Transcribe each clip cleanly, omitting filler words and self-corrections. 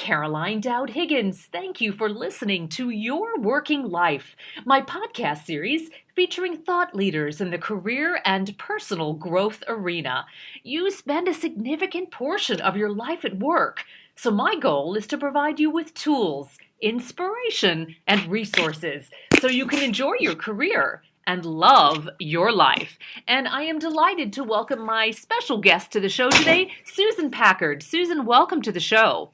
Caroline Dowd-Higgins. Thank you for listening to Your Working Life, my podcast series featuring thought leaders in the career and personal growth arena. You spend a significant portion of your life at work, so my goal is to provide you with tools, inspiration, and resources so you can enjoy your career and love your life. And I am delighted to welcome my special guest to the show today, Susan Packard. Susan, welcome to the show.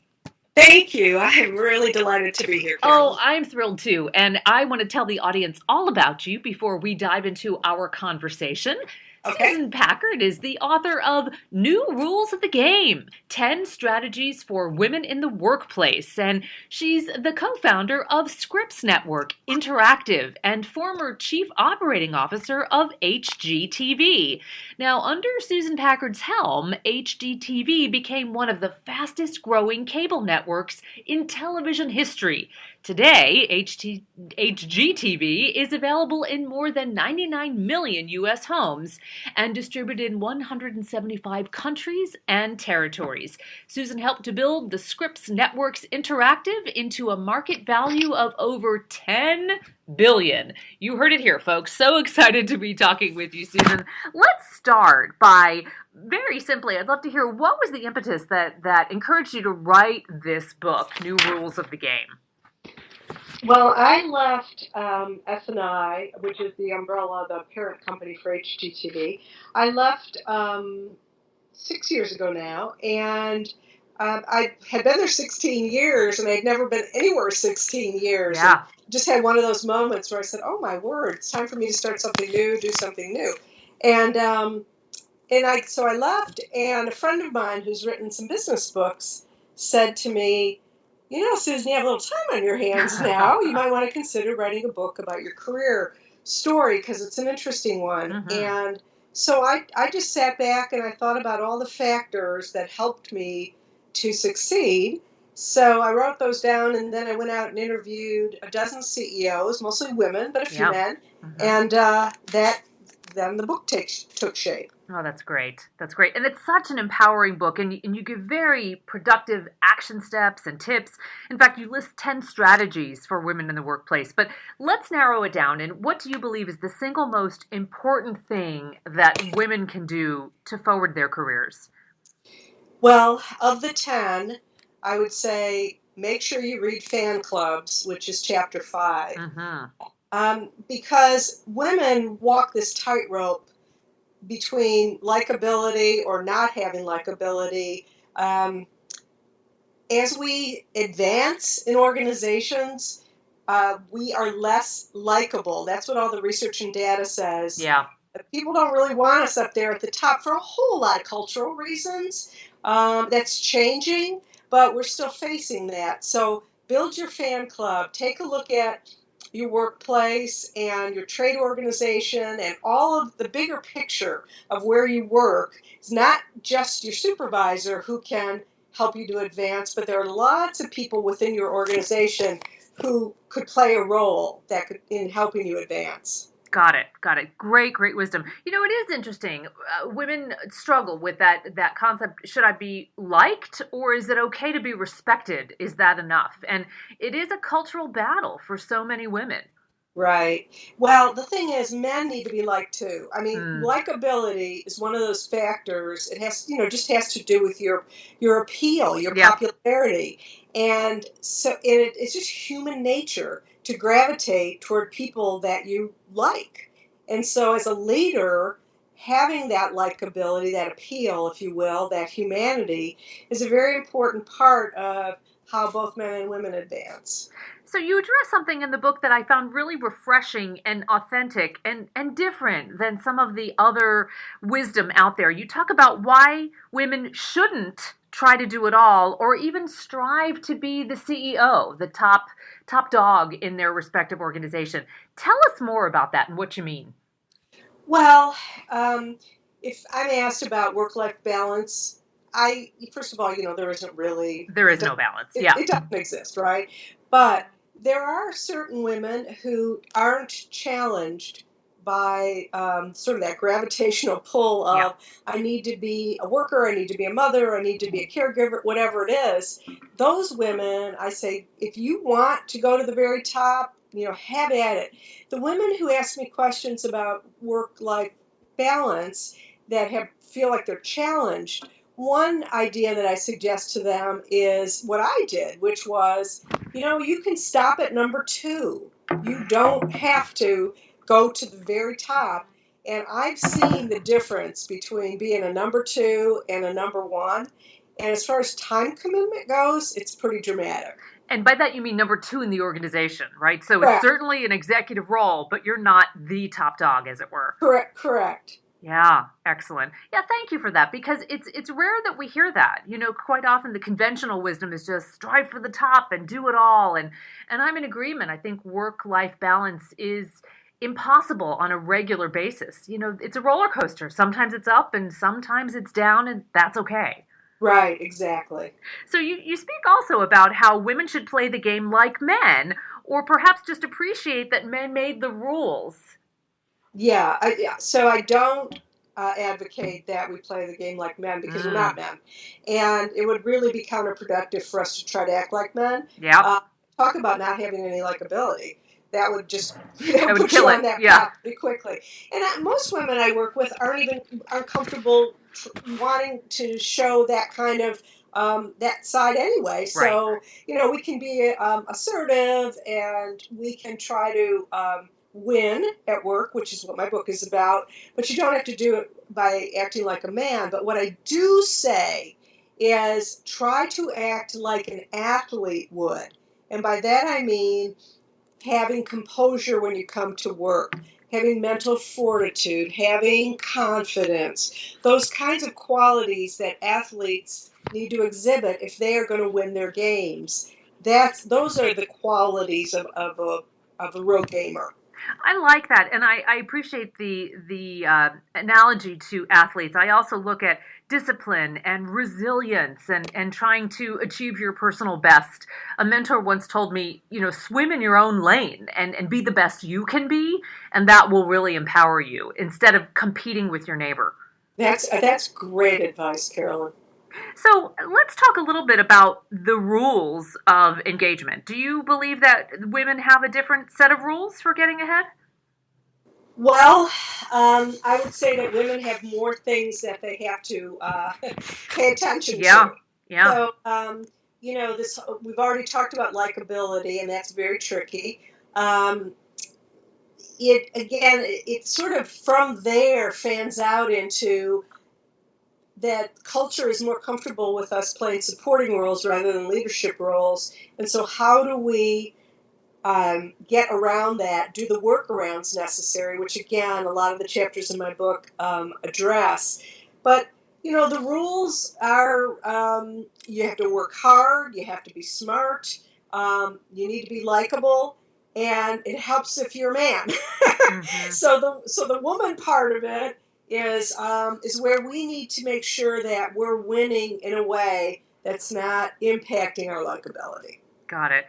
Thank you. I am really delighted to be here, Carol. Oh, I'm thrilled too. And I want to tell the audience all about you before we dive into our conversation. Okay. Susan Packard is the author of New Rules of the Game, 10 Strategies for Women in the Workplace. And she's the co-founder of Scripps Network Interactive and former chief operating officer of HGTV. Now, under Susan Packard's helm, HGTV became one of the fastest growing cable networks in television history. Today, HGTV is available in more than 99 million U.S. homes and distributed in 175 countries and territories. Susan helped to build the Scripps Networks Interactive into a market value of over $10 billion. You heard it here, folks. So excited to be talking with you, Susan. Let's start by, very simply, I'd love to hear what was the impetus that encouraged you to write this book, New Rules of the Game? Well, I left S&I, which is the umbrella, the parent company for HGTV. I left 6 years ago now, and I had been there 16 years, and I'd never been anywhere 16 years. Yeah. And just had one of those moments where I said, oh, my word, it's time for me to start something new, do something new. And so I left, and a friend of mine who's written some business books said to me, you know, Susan, you have a little time on your hands now. You might want to consider writing a book about your career story because it's an interesting one. Mm-hmm. And so I just sat back and I thought about all the factors that helped me to succeed. So I wrote those down, and then I went out and interviewed a dozen CEOs, mostly women, but a few men. Mm-hmm. And then the book took shape. Oh, that's great. That's great. And it's such an empowering book, and you give very productive action steps and tips. In fact, you list 10 strategies for women in the workplace. But let's narrow it down. And what do you believe is the single most important thing that women can do to forward their careers? Well, of the 10, I would say make sure you read Fan Clubs, which is chapter 5. Mm-hmm. Because women walk this tightrope between likability or not having likability. As we advance in organizations, we are less likable. That's what all the research and data says. Yeah. People don't really want us up there at the top for a whole lot of cultural reasons. That's changing, but we're still facing that. So build your fan club. Take a look at your workplace and your trade organization and all of the bigger picture of where you work. It's not just your supervisor who can help you to advance, but there are lots of people within your organization who could play a role in helping you advance. Got it. Great wisdom. You know, it is interesting. Women struggle with that concept. Should I be liked, or is it okay to be respected? Is that enough? And it is a cultural battle for so many women. Right. Well, the thing is, men need to be liked too. I mean, likability is one of those factors. It has, just has to do with your appeal, your popularity. And so it's just human nature to gravitate toward people that you like. And so as a leader, having that likability, that appeal, if you will, that humanity is a very important part of how both men and women advance. So you address something in the book that I found really refreshing and authentic and different than some of the other wisdom out there. You talk about why women shouldn't try to do it all or even strive to be the CEO, the top dog in their respective organization. Tell us more about that and what you mean. Well, if I'm asked about work-life balance, first of all, there isn't really... There is no balance, yeah. It doesn't exist, right? But there are certain women who aren't challenged by sort of that gravitational pull Yeah. of I need to be a worker, I need to be a mother, I need to be a caregiver, whatever it is. Those women, I say, if you want to go to the very top, have at it. The women who ask me questions about work-life balance that feel like they're challenged, one idea that I suggest to them is what I did, which was, you can stop at number 2. You don't have to go to the very top. And I've seen the difference between being a number 2 and a number 1. And as far as time commitment goes, it's pretty dramatic. And by that, you mean number 2 in the organization, right? So it's Correct. certainly an executive role, but you're not the top dog, as it were. Correct. Yeah, excellent. Yeah, thank you for that, because it's rare that we hear that. Quite often the conventional wisdom is just strive for the top and do it all. And I'm in agreement. I think work-life balance is impossible on a regular basis. It's a roller coaster. Sometimes it's up and sometimes it's down, and that's okay. Right, exactly. So you speak also about how women should play the game like men, or perhaps just appreciate that men made the rules. Yeah. So I don't advocate that we play the game like men because we're not men. And it would really be counterproductive for us to try to act like men. Yeah. Talk about not having any likability. That would just That would put kill you it. on that Yeah. path pretty quickly. And most women I work with aren't comfortable wanting to show that kind of that side anyway. So we can be assertive, and we can try to win at work, which is what my book is about. But you don't have to do it by acting like a man. But what I do say is try to act like an athlete would. And by that I mean having composure when you come to work, having mental fortitude, having confidence, those kinds of qualities that athletes need to exhibit if they are going to win their games. Those are the qualities of a real gamer. I like that, and I appreciate the analogy to athletes. I also look at discipline and resilience and trying to achieve your personal best. A mentor once told me, swim in your own lane and be the best you can be, and that will really empower you instead of competing with your neighbor. That's great advice, Carolyn. So let's talk a little bit about the rules of engagement. Do you believe that women have a different set of rules for getting ahead? Well, I would say that women have more things that they have to pay attention to. Yeah. So, this we've already talked about likability, and that's very tricky. It sort of from there fans out into that culture is more comfortable with us playing supporting roles rather than leadership roles. And so how do we get around that, do the workarounds necessary, which again, a lot of the chapters in my book address. But, the rules are you have to work hard, you have to be smart, you need to be likable, and it helps if you're a man. Mm-hmm. So the woman part of it is where we need to make sure that we're winning in a way that's not impacting our likability. Got it.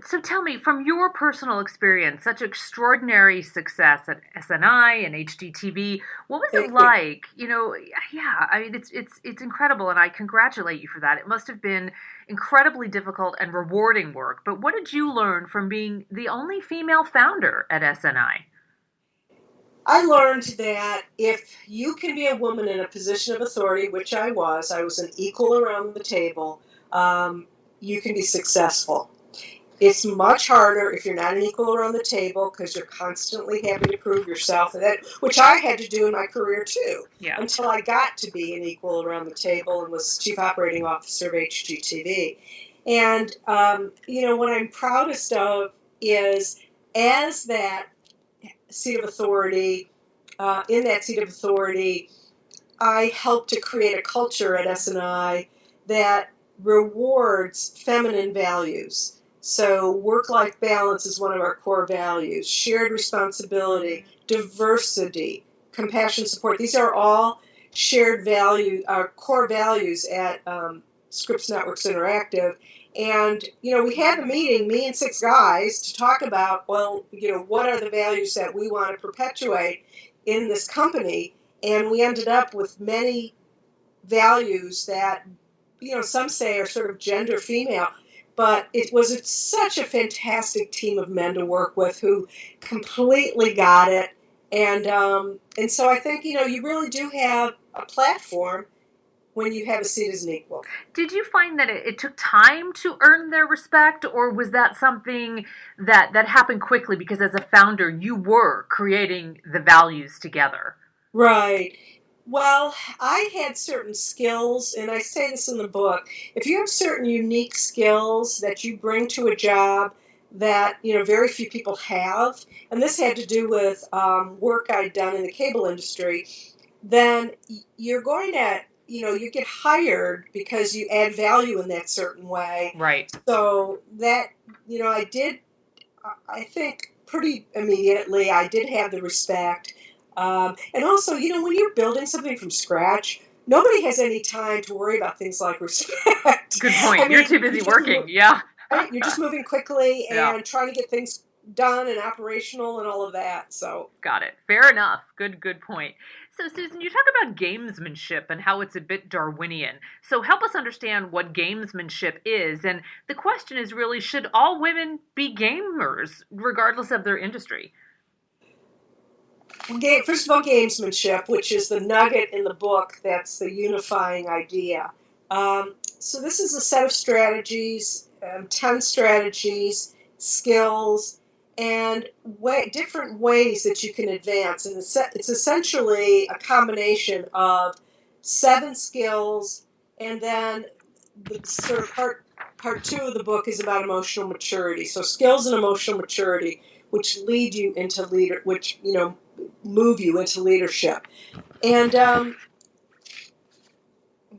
So tell me, from your personal experience, such extraordinary success at SNI and HGTV, what was it like? I mean, it's incredible, and I congratulate you for that. It must have been incredibly difficult and rewarding work. But what did you learn from being the only female founder at SNI? I learned that if you can be a woman in a position of authority, which I was an equal around the table, you can be successful. It's much harder if you're not an equal around the table because you're constantly having to prove yourself, which I had to do in my career too, until I got to be an equal around the table and was Chief Operating Officer of HGTV. And, what I'm proudest of is as that seat of authority, in that seat of authority, I helped to create a culture at SNI that rewards feminine values. So work-life balance is one of our core values. Shared responsibility, diversity, compassion, support. These are all shared values, our core values at Scripps Networks Interactive. And, we had the meeting, me and 6 guys, to talk about, well, what are the values that we want to perpetuate in this company? And we ended up with many values that, some say are sort of gender female. But it was such a fantastic team of men to work with who completely got it. And so I think, you really do have a platform when you have a seat as an equal. Did you find that it took time to earn their respect, or was that something that happened quickly because as a founder you were creating the values together? Right. Well, I had certain skills, and I say this in the book. If you have certain unique skills that you bring to a job that, very few people have, and this had to do with work I'd done in the cable industry, then you're going to, you get hired because you add value in that certain way. Right. So that, I did, I think pretty immediately, I did have the respect. And also, when you're building something from scratch, nobody has any time to worry about things like respect. Good point. You're too busy working. Yeah. Right? You're just moving quickly and Yeah. trying to get things done and operational and all of that. So Got it. Fair enough. Good point. So, Susan, you talk about gamesmanship and how it's a bit Darwinian. So help us understand what gamesmanship is. And the question is really, should all women be gamers, regardless of their industry? First of all, gamesmanship, which is the nugget in the book that's the unifying idea. So this is a set of strategies, 10 strategies, skills, and different ways that you can advance. And it's essentially a combination of 7 skills, and then the sort of part 2 of the book is about emotional maturity. So skills and emotional maturity, which lead you into move you into leadership. And I'm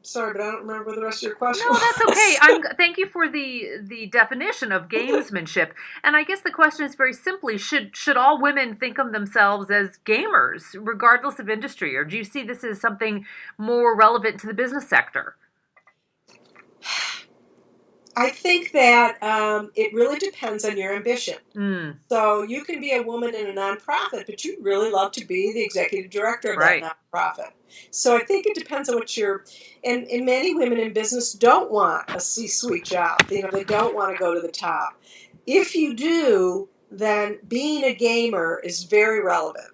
sorry, but I don't remember the rest of your question. No, that's okay. Thank you for the definition of gamesmanship. And I guess the question is very simply, should all women think of themselves as gamers, regardless of industry? Or do you see this as something more relevant to the business sector? I think that it really depends on your ambition. So you can be a woman in a nonprofit, but you'd really love to be the executive director of that nonprofit. So I think it depends on what and many women in business don't want a C-suite job. They don't want to go to the top. If you do, then being a gamer is very relevant.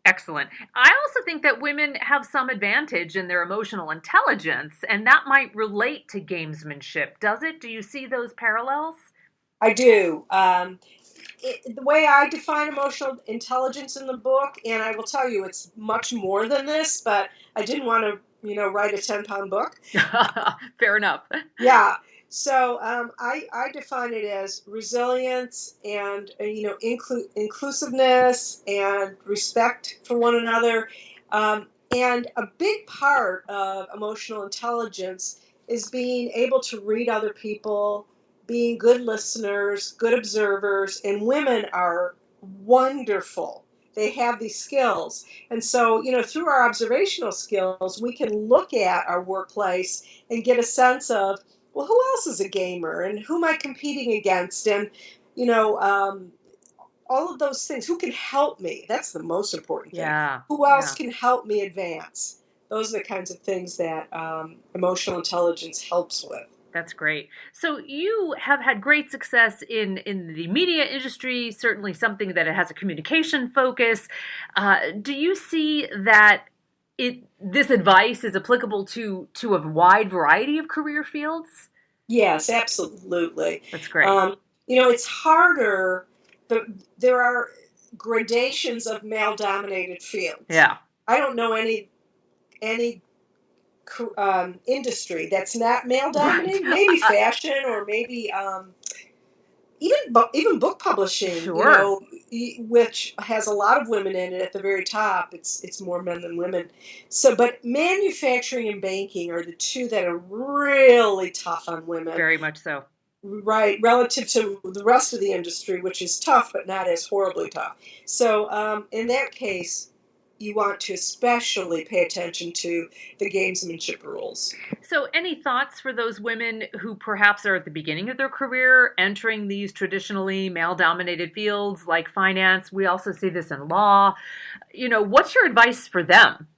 Excellent. I also think that women have some advantage in their emotional intelligence, and that might relate to gamesmanship. Does it? Do you see those parallels? I do. The way I define emotional intelligence in the book, and I will tell you it's much more than this, but I didn't want to, write a 10-pound book. Fair enough. Yeah. So I define it as resilience and, inclusiveness and respect for one another. And a big part of emotional intelligence is being able to read other people, being good listeners, good observers, and women are wonderful. They have these skills. And so, through our observational skills, we can look at our workplace and get a sense of, well, who else is a gamer and who am I competing against? And, all of those things. Who can help me? That's the most important thing. Yeah. Who else can help me advance? Those are the kinds of things that emotional intelligence helps with. That's great. So you have had great success in the media industry, certainly something that it has a communication focus. Do you see that this advice is applicable to a wide variety of career fields? Yes, absolutely. That's great. It's harder. There are gradations of male-dominated fields. Yeah. I don't know any industry that's not male-dominated. Right. Maybe fashion, or maybe even book publishing. Sure. Which has a lot of women in it at the very top. It's more men than women. So, but manufacturing and banking are the two that are really tough on women. Very much so. Right, relative to the rest of the industry, which is tough but not as horribly tough. So, in that case, you want to especially pay attention to the gamesmanship rules. So, any thoughts for those women who perhaps are at the beginning of their career, entering these traditionally male dominated fields like finance? We also see this in law. What's your advice for them?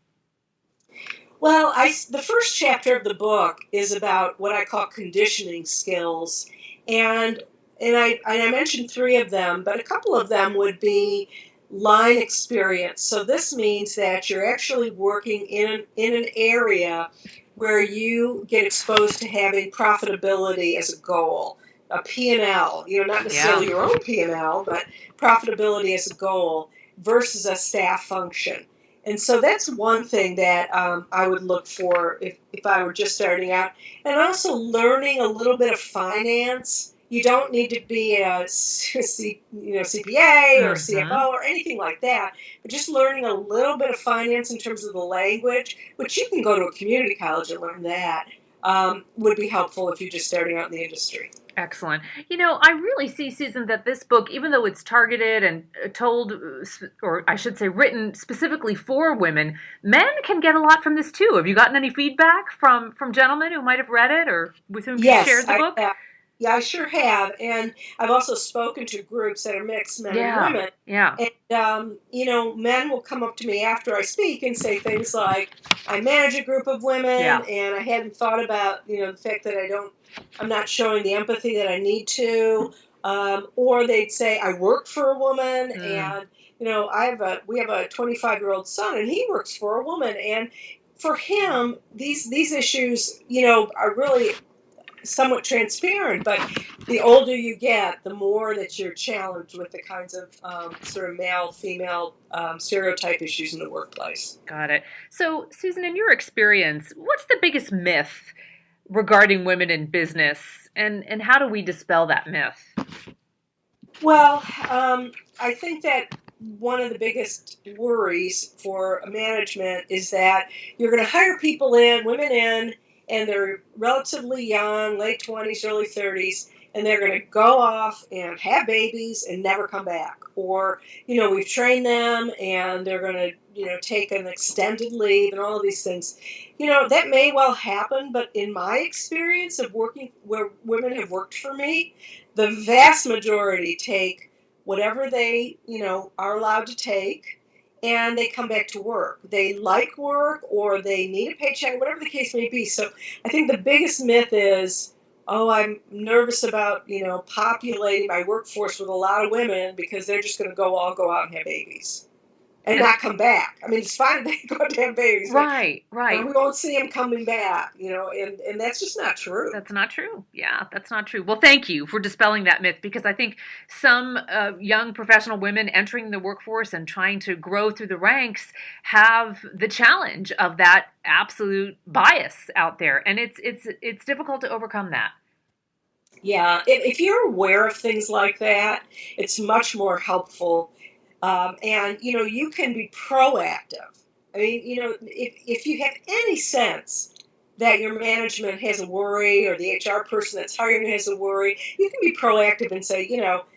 Well, the first chapter of the book is about what I call conditioning skills, and I mentioned three of them, but a couple of them would be line experience. So this means that you're actually working in an area where you get exposed to having profitability as a goal, a P&L, not Yeah. necessarily your own P&L, but profitability as a goal versus a staff function. And so that's one thing that I would look for if I were just starting out. And also learning a little bit of finance. You don't need to be a CPA or Hmm. CFO or anything like that, but just learning a little bit of finance in terms of the language, which you can go to a community college and learn that, would be helpful if you're just starting out in the industry. Excellent. I really see, Susan, that this book, even though it's targeted and told, or I should say written specifically for women, men can get a lot from this too. Have you gotten any feedback from gentlemen who might have read it or with whom you've Yes, shared the book? yeah, I sure have. And I've also spoken to groups that are mixed men and Yeah, women. yeah, And, men will come up to me after I speak and say things like, I manage a group of women yeah. and I hadn't thought about, the fact that I'm not showing the empathy that I need to. Or they'd say, I work for a woman Mm. and, we have a 25-year-old son and he works for a woman. And for him, these issues, are really somewhat transparent, but the older you get, the more that you're challenged with the kinds of sort of male-female stereotype issues in the workplace. Got it. So, Susan, in your experience, what's the biggest myth regarding women in business, and how do we dispel that myth? Well, I think that one of the biggest worries for management is that you're going to hire women in, and they're relatively young, late 20s, early 30s, and they're going to go off and have babies and never come back. Or, we've trained them and they're going to, take an extended leave and all of these things. That may well happen, but in my experience of working where women have worked for me, the vast majority take whatever they, are allowed to take, and they come back to work. They like work or they need a paycheck, whatever the case may be. So I think the biggest myth is, oh, I'm nervous about, populating my workforce with a lot of women because they're just going to all go out and have babies and not come back. I mean, it's fine if they go out and have babies, but Right, right. we won't see them coming back, and that's just not true. That's not true. Yeah, that's not true. Well, thank you for dispelling that myth because I think some young professional women entering the workforce and trying to grow through the ranks have the challenge of that absolute bias out there, and it's difficult to overcome that. Yeah, if you're aware of things like that, it's much more helpful. And, you can be proactive. I mean, if you have any sense that your management has a worry or the HR person that's hiring you has a worry, you can be proactive and say,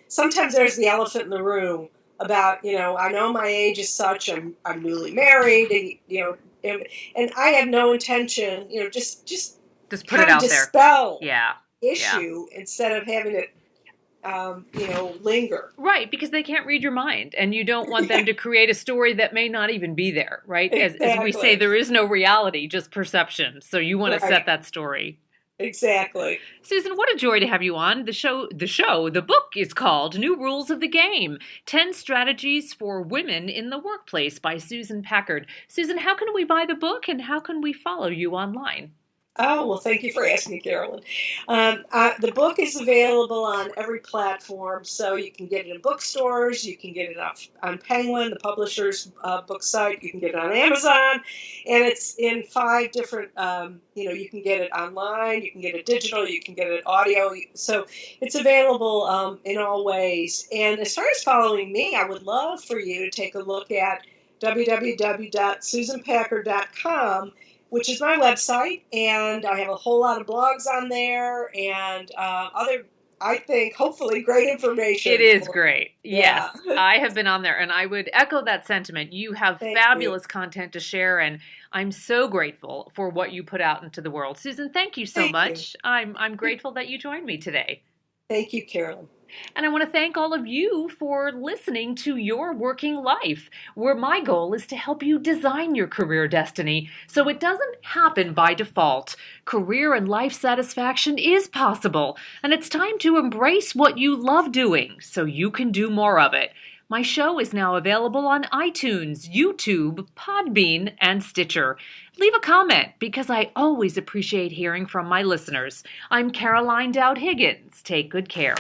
sometimes there's the elephant in the room about, I know my age is such, I'm newly married, and, and I have no intention, just Just put it kind of out there. dispel Yeah, yeah. issue instead of having it, linger. Right, because they can't read your mind, and you don't want them to create a story that may not even be there, right? As we say, Exactly. there is no reality, just perception. So you want to set Right. that story. Exactly. Susan, what a joy to have you on. The book is called New Rules of the Game 10 Strategies for Women in the Workplace by Susan Packard. Susan, how can we buy the book and how can we follow you online? Oh, well, thank you for asking, Carolyn. The book is available on every platform, so you can get it in bookstores, you can get it on Penguin, the publisher's book site, you can get it on Amazon, and it's in 5 different, you can get it online, you can get it digital, you can get it audio, so it's available in all ways. And as far as following me, I would love for you to take a look at www.susanpackard.com, which is my website, and I have a whole lot of blogs on there and other I think, hopefully great information. It is great. Yeah. Yes, I have been on there, and I would echo that sentiment. You have Thank you. fabulous content to share, and I'm so grateful for what you put out into the world. Susan, thank you so Thank you. much. I'm grateful that you joined me today. Thank you, Carolyn. And I want to thank all of you for listening to Your Working Life, where my goal is to help you design your career destiny so it doesn't happen by default. Career and life satisfaction is possible, and it's time to embrace what you love doing so you can do more of it. My show is now available on iTunes, YouTube, Podbean, and Stitcher. Leave a comment because I always appreciate hearing from my listeners. I'm Caroline Dowd-Higgins. Take good care.